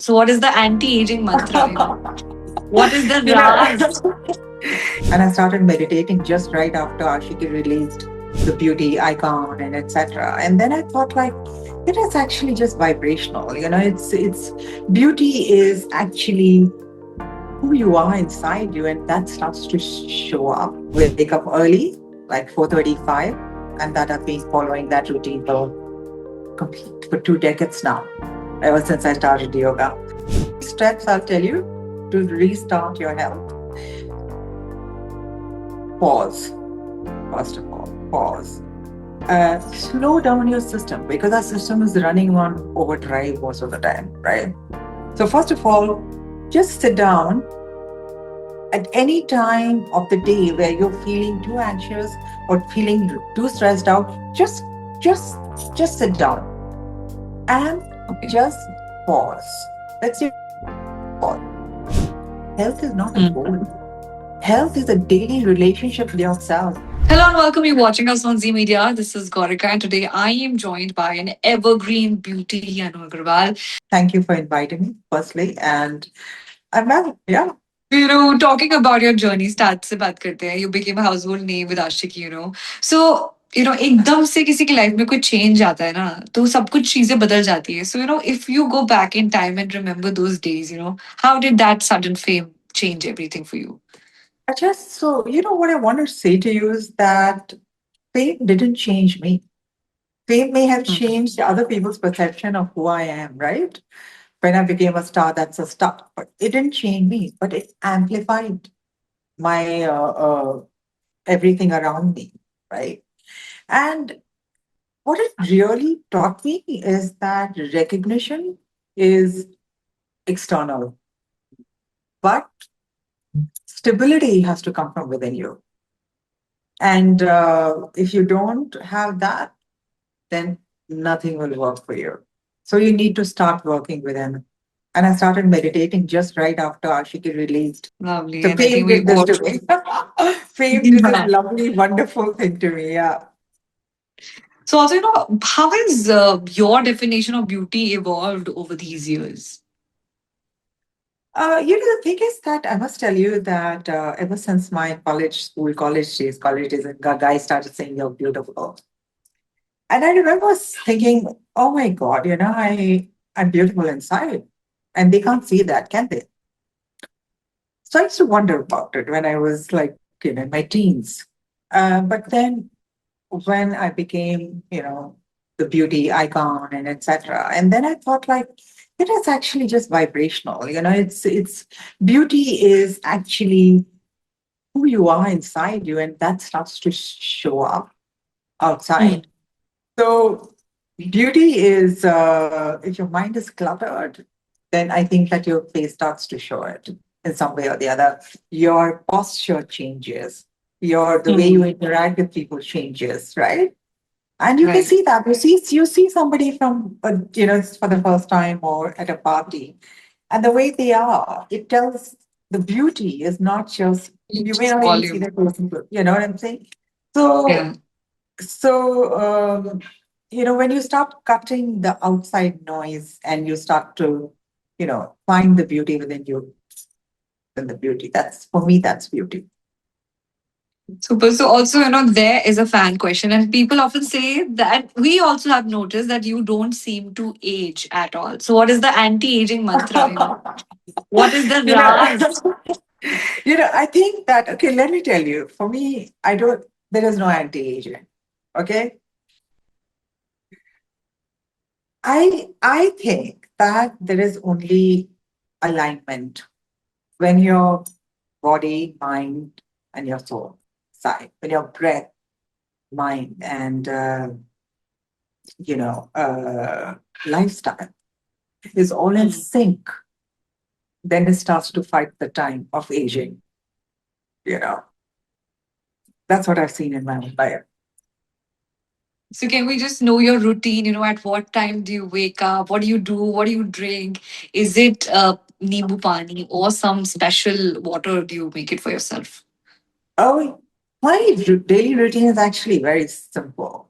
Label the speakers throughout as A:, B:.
A: So, what is the anti-aging mantra? What is the
B: you know,
A: Raz?
B: and I started meditating just right after Aashiqui released the beauty icon and etc. And then I thought like it is actually just vibrational. It's beauty is actually who you are inside you, and that starts to show up. Wake up early, like 4:35, and that I've been following that routine for 2 decades now, ever since I started yoga. Steps I'll tell you to restart your health. Pause. First of all, pause. Slow down your system because our system is running on overdrive most of the time, right? So, first of all, just sit down at any time of the day where you're feeling too anxious or feeling too stressed out. Just, just sit down and
A: Okay.
B: just pause. That's your pause. Health is not a
A: Hmm.
B: goal. Health is a daily relationship with yourself.
A: Hello and welcome. You're watching us on Z Media. This is Gorika, and today I am joined by an evergreen beauty, Anu Aggarwal.
B: Thank you for inviting me, firstly. And I'm well, yeah.
A: Talking about your journey, start से बात करते हैं. You became a household name with Aashiqui. So, एकदम से किसी की life में कोई चेंज आता है ना, तो सब कुछ चीजें बदल जाती है. So, if you go back in time and remember those days, how did that sudden fame change everything for you?
B: What I want to say to you is that fame didn't change me. Fame may have
A: Mm.
B: changed other people's perception of who I am, right? When I became a star, that's a star. But it didn't change me, but it amplified my everything around me, right? And what it really taught me is that recognition is external, but stability has to come from within you. And if you don't have that, then nothing will work for you. So you need to start working within. And I started meditating just right after Aashiqui released.
A: Lovely.
B: So
A: And I
B: fame
A: think we
B: did this
A: all.
B: to me. Fame did this lovely, wonderful thing to me. Yeah.
A: So, also, how has your definition of beauty evolved over these years?
B: The thing is that I must tell you that ever since my college days, and guys started saying you're beautiful. And I remember thinking, oh my God, I'm beautiful inside. And they can't see that, can they? So I used to wonder about it when I was like, in my teens. But then when I became, the beauty icon and etc. And then I thought like, it is actually just vibrational. It's beauty is actually who you are inside you, and that starts to show up
A: Mm.
B: outside. So beauty is if your mind is cluttered, then I think that your face starts to show it in some way or the other. Your posture changes. Your the way you
A: Mm.
B: interact with people changes, right? And you can
A: Right.
B: see that you see somebody from for the first time or at a party, and the way they are, it tells the beauty is not just you may
A: Just
B: not even see
A: volume.
B: the person. You know what I'm saying? So
A: Yeah.
B: so when you start cutting the outside noise and you start to find the beauty within you, then the beauty that's for me that's beauty.
A: Super. So also, there is a fan question, and people often say that we also have noticed that you don't seem to age at all. So, what is the anti-aging mantra? What is the
B: you know
A: Raz?
B: I think that, okay, let me tell you, for me, there is no anti-aging. Okay. I think that there is only alignment when your body, mind, and your soul side, when your breath, mind, and you know, uh, lifestyle is all in
A: Mm.
B: sync, then it starts to fight the time of aging. You know, that's what I've seen in my own life.
A: So, can we just know your routine? At what time do you wake up? What do you do? What do you drink? Is it nimbu pani or some special water? Do you make it for yourself?
B: Oh, my daily routine is actually very simple.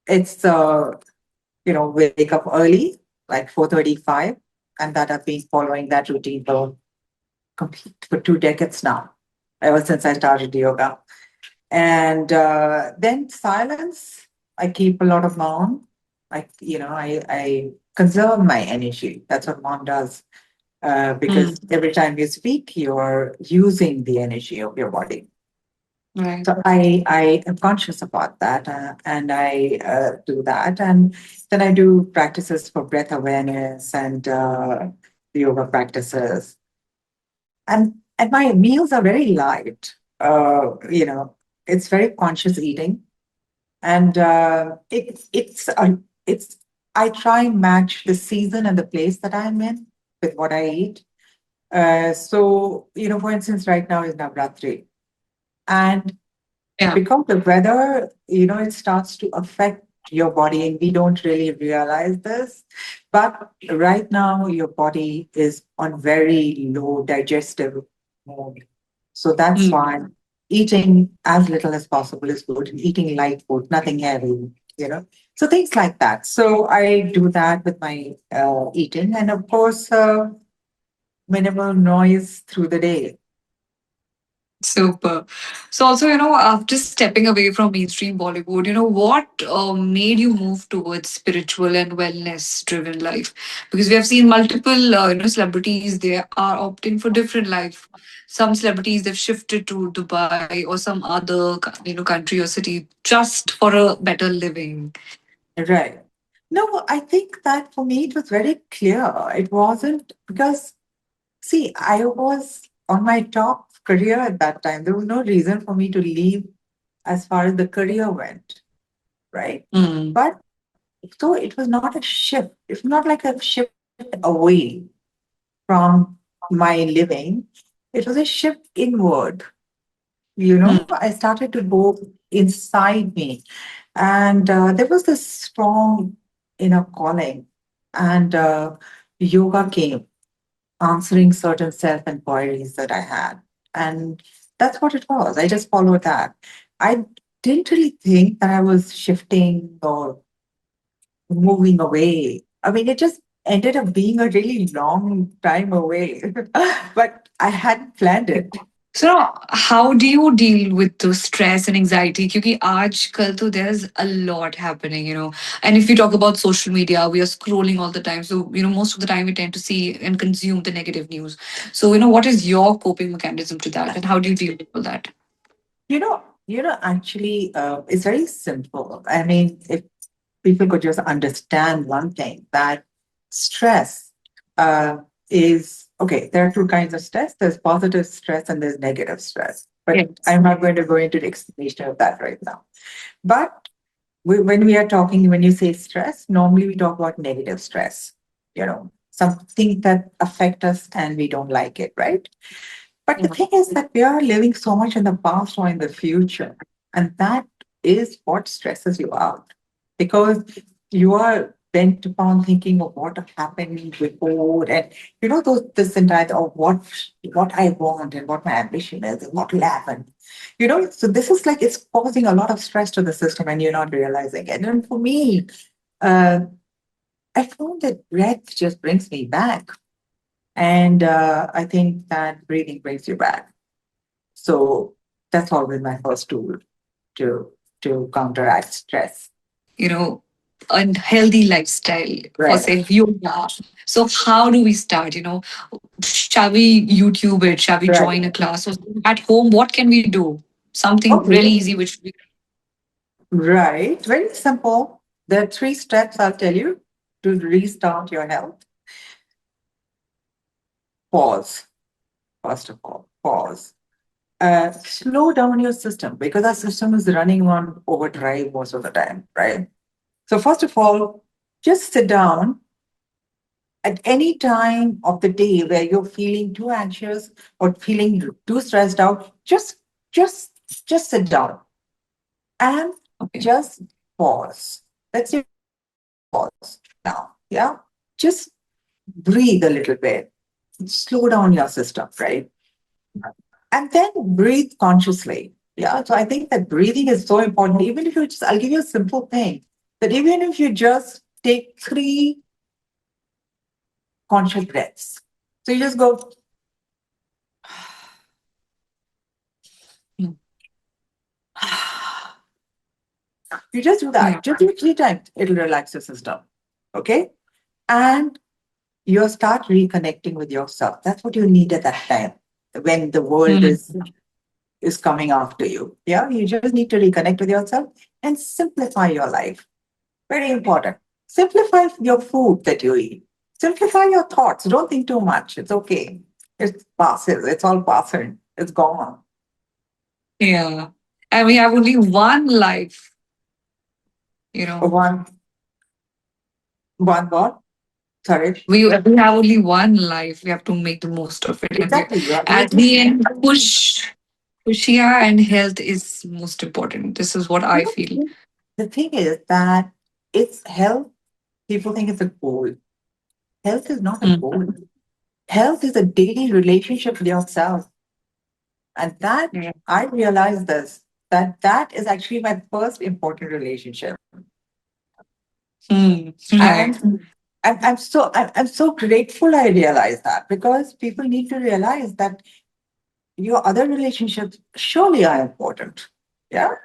B: It's wake up early, like 4:35, and that I've been following that routine for complete for 2 decades now, ever since I started yoga. And then silence. I keep a lot of mom. I conserve my energy. That's what mom does.
A: Mm,
B: Because every time you speak, you're using the energy of your body.
A: right.
B: So I am conscious about that, and I do that, and then I do practices for breath awareness and yoga practices, and my meals are very light. It's very conscious eating, and it's I try and match the season and the place that I'm in with what I eat. So, for instance, right now is Navratri. And
A: Yeah.
B: because the weather, it starts to affect your body, and we don't really realize this. But right now, your body is on very low digestive mode. So that's
A: Mm.
B: why eating as little as possible is good, and eating light food, nothing heavy, you know. So things like that. So I do that with my eating, and of course, minimal noise through the day.
A: Super. So also, after stepping away from mainstream Bollywood, what made you move towards spiritual and wellness-driven life? Because we have seen multiple, celebrities, they are opting for different life. Some celebrities, they've shifted to Dubai or some other, country or city just for a better living.
B: Right. No, I think that for me it was very clear. It wasn't because, see, I was on my top career at that time. There was no reason for me to leave as far as the career went, right?
A: Mm,
B: But so it was not a shift. It's not like a shift away from my living. It was a shift inward.
A: mm,
B: I started to go inside me. And there was this strong inner calling. And yoga came, answering certain self inquiries that I had. And that's what it was. I just followed that. I didn't really think that I was shifting or moving away. I mean, it just ended up being a really long time away, but I hadn't planned it.
A: So how do you deal with the stress and anxiety? Because आजकल तो there's a lot happening, And if you talk about social media, we are scrolling all the time. So, most of the time we tend to see and consume the negative news. So, what is your coping mechanism to that, and how do you deal with all that?
B: Actually, it's very simple. I mean, if people could just understand one thing, that stress uh, is okay. There are two kinds of stress. There's positive stress and there's negative stress. But
A: Yes.
B: I'm not going to go into the explanation of that right now. But when we are talking, when you say stress, normally we talk about negative stress. Something that affect us and we don't like it, right? But the
A: Yeah.
B: thing is that we are living so much in the past or in the future. And that is what stresses you out because you are bent upon thinking of what happened before and this entire of what I want and what my ambition is and what will happen. So this is like it's causing a lot of stress to the system and you're not realizing it. And for me, uh, I found that breath just brings me back. And I think that breathing brings you back. So that's always my first tool to to counteract stress.
A: You know, a healthy lifestyle for
B: Right.
A: say yoga. So how do we start? Shall we YouTube it? Shall we
B: Right.
A: join a class? Or at home, what can we do? Something really
B: Okay.
A: easy, which we
B: Right. Very simple. There are 3 steps I'll tell you to restart your health. Pause. First of all, pause. Slow down your system because our system is running on overdrive most of the time, right? So first of all, just sit down at any time of the day where you're feeling too anxious or feeling too stressed out, just just sit down and
A: okay.
B: just pause. Let's say pause now. Yeah. Just breathe a little bit. Slow down your system, right? And then breathe consciously. Yeah. So I think that breathing is so important. Even if you just, I'll give you a simple thing that even if you just take 3 conscious breaths. So you just go,
A: Mm.
B: you just do
A: Yeah.
B: that. Just do it 3 times. It'll relax your system. Okay? And you'll start reconnecting with yourself. That's what you need at that time when the world
A: Mm.
B: is coming after you. Yeah, you just need to reconnect with yourself and simplify your life. Very important. Simplify your food that you eat. Simplify your thoughts. Don't think too much. It's okay. It passes. It's all passing. It's gone.
A: Yeah. And we have only one life, you know.
B: One, one what? Sorry.
A: We have only one life. We have to make the most of it. And we,
B: Exactly. You
A: at
B: just
A: the end, push, yeah, and health is most important. This is what I feel.
B: the thing is that it's health. People think it's a goal. Health is not a
A: Mm.
B: goal. Health is a daily relationship with yourself. And that
A: Yeah.
B: I realized this, that that is actually my first important relationship.
A: Mm. Right.
B: And I'm so grateful I realized that because people need to realize that your other relationships surely are important. Yeah.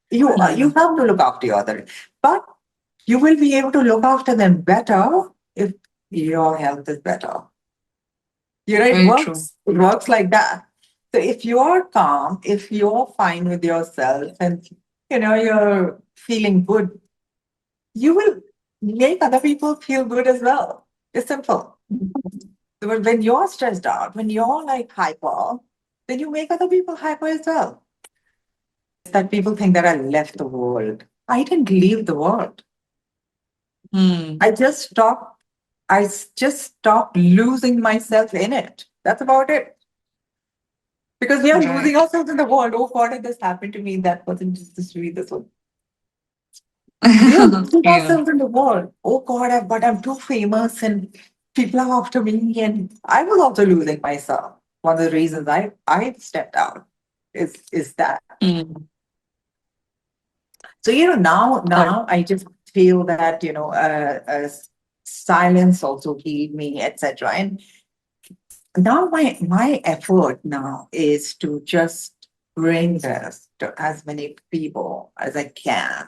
B: You
A: Mm.
B: have to look after your other, but you will be able to look after them better if your health is better. You know, it
A: Very true.
B: works. It works like that. So if you're calm, if you're fine with yourself, and you're feeling good, you will make other people feel good as well. It's simple. So when you're stressed out, when you're like hyper, then you make other people hyper as well. That people think that I left the world. I didn't leave the world.
A: Mm.
B: I just stopped. Just stopped losing myself in it. That's about it. Because we are losing
A: Right.
B: ourselves in the world. Oh God, it this happened to me. That wasn't just this read this one. We are losing
A: Yeah.
B: ourselves in the world. Oh God, but I'm too famous and people are after me. And I was also losing myself. One of the reasons I stepped out is that.
A: Mm.
B: So
A: Got
B: now I just feel that silence also healed me, etc. And now my effort now is to just bring this to as many people as I can.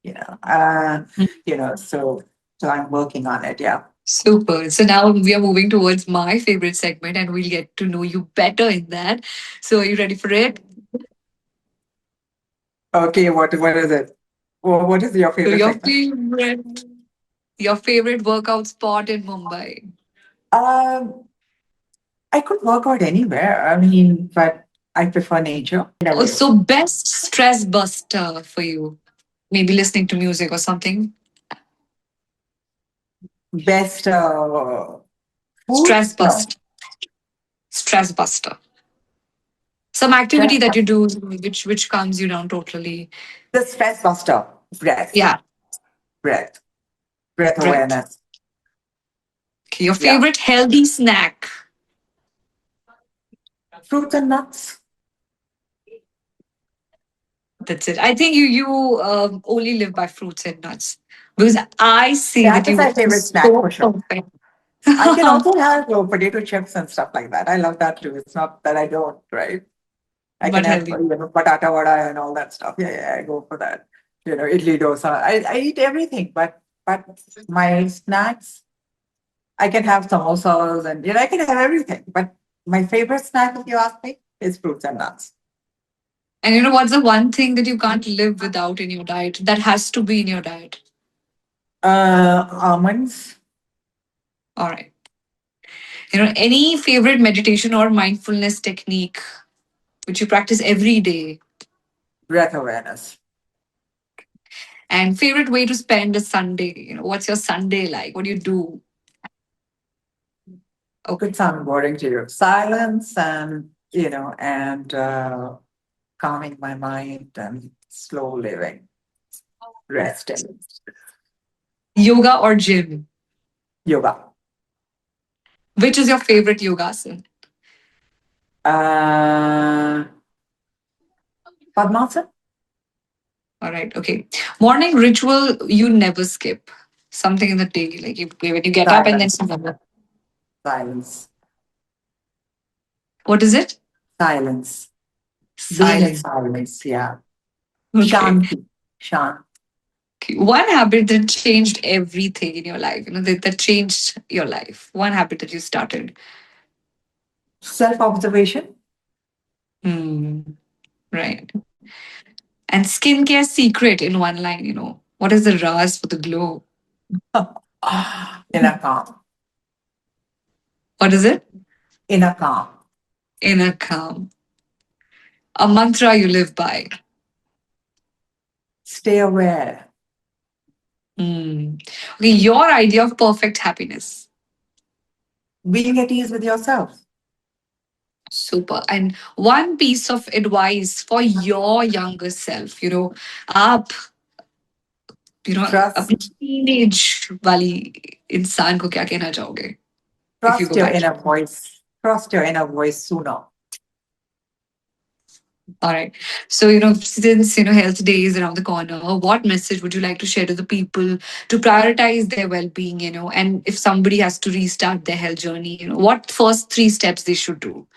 B: You know, uh,
A: it.
B: so I'm working on it. Yeah.
A: Super. So now we are moving towards my favorite segment and we'll get to know you better in that. So are you ready for it?
B: Okay. What is it? Well, what is your
A: So
B: favorite segment?
A: your favorite workout spot in Mumbai.
B: Um, I could work out anywhere. I mean, but I prefer nature in a
A: Oh,
B: way.
A: so best stress buster for you. Maybe listening to music or something.
B: Best food?
A: Stress
B: No.
A: bust. Stress buster. Some activity
B: Stress,
A: that you do which calms you down totally.
B: the stress buster. Breath,
A: Yeah.
B: breath, breath
A: Breath.
B: awareness.
A: Okay. Your
B: Yeah.
A: favorite healthy snack.
B: Fruits and nuts.
A: That's it. I think you only live by fruits and nuts because I see
B: That
A: that
B: is
A: you
B: my
A: are
B: favorite snack for
A: so
B: sure.
A: perfect.
B: I can also have potato chips and stuff like that. I love that too. It's not that I don't, right? I can
A: But
B: have
A: healthy.
B: patata vada and all that stuff. Yeah, yeah, I go for that. Idli dosa. I eat everything, but my snacks, I can have samosas and I can have everything. But my favorite snack, if you ask me, is fruits and nuts.
A: And you know what's the one thing that you can't live without in your diet? That has to be in your diet.
B: Almonds,
A: All right. You know, any favorite meditation or mindfulness technique which you practice every day?
B: breath awareness.
A: And favorite way to spend a Sunday? You know, what's your Sunday like? What do you do?
B: Could
A: Okay.
B: sound boring to you. Silence and calming my mind and slow living, resting,
A: Yoga or gym?
B: yoga.
A: Which is your favorite yoga asana?
B: Uh, Padmasana,
A: All right. Okay. Morning ritual you never skip. Something in the day, like when you get up and then
B: silence,
A: some other.
B: Silence.
A: What is it?
B: Silence. Being in
A: Silence.
B: silence. Yeah.
A: Okay.
B: Shanti. Shanti.
A: Okay. One habit that changed everything in your life, that changed your life. One habit that you started.
B: Self observation.
A: Hmm. Right. And skincare secret in one line, what is the ras for the glow?
B: Inner calm.
A: What is it?
B: Inner calm.
A: Inner calm. A mantra you live by.
B: Stay aware.
A: Hmm. Okay, your idea of perfect happiness.
B: Being at ease with yourself.
A: Super. And one piece of advice for your younger self, आप अपनी
B: Trust.
A: Teenage वाली इंसान को क्या कहना चाहोगे if you
B: Trust
A: go
B: your
A: back?
B: inner voice. Trust your inner voice sooner.
A: All right. So, since, Health Day is around the corner, what message would you like to share to the people to prioritize their well-being, and if somebody has to restart their health journey, what first three steps they should do?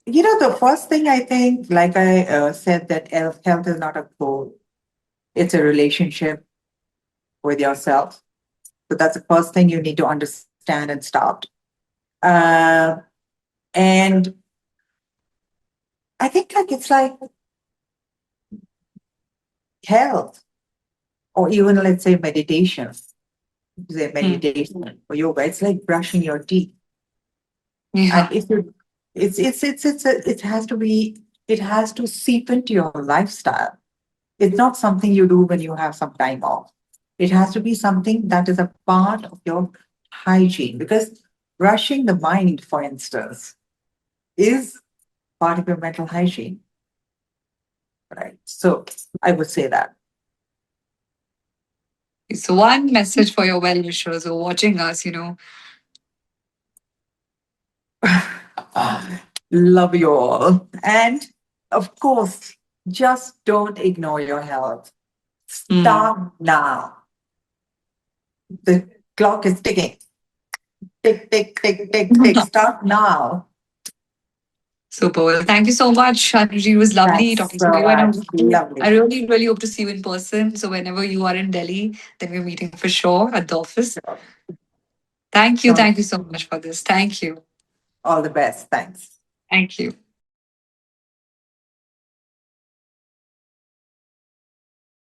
B: The first thing I think, like I said, that health is not a goal, it's a relationship with yourself. So that's the first thing you need to understand and start. Uh, and I think like it's like health, or even let's say meditation. Say
A: Hmm.
B: meditation or yoga. It's like brushing your teeth. And
A: Yeah.
B: if you, it has to seep into your lifestyle. It's not something you do when you have some time off. It has to be something that is a part of your hygiene, because brushing the mind, for instance, is part of your mental hygiene, right? So I would say that.
A: So, one message for your well-wishers who are watching us,
B: Love you all. And of course, just don't ignore your health.
A: hmm.
B: Start now. The clock is ticking. Tick, tick, tick, tick, tick. Start now.
A: Super. Well, thank you so much, Anuji. It was lovely
B: Thanks
A: talking to
B: so
A: you. And
B: much.
A: I
B: Lovely.
A: really, really hope to see you in person. So whenever you are in Delhi, then we're meeting for sure at the office.
B: Sure.
A: Thank you.
B: Sure.
A: Thank you so much for this. Thank you.
B: All the best. Thanks.
A: Thank you.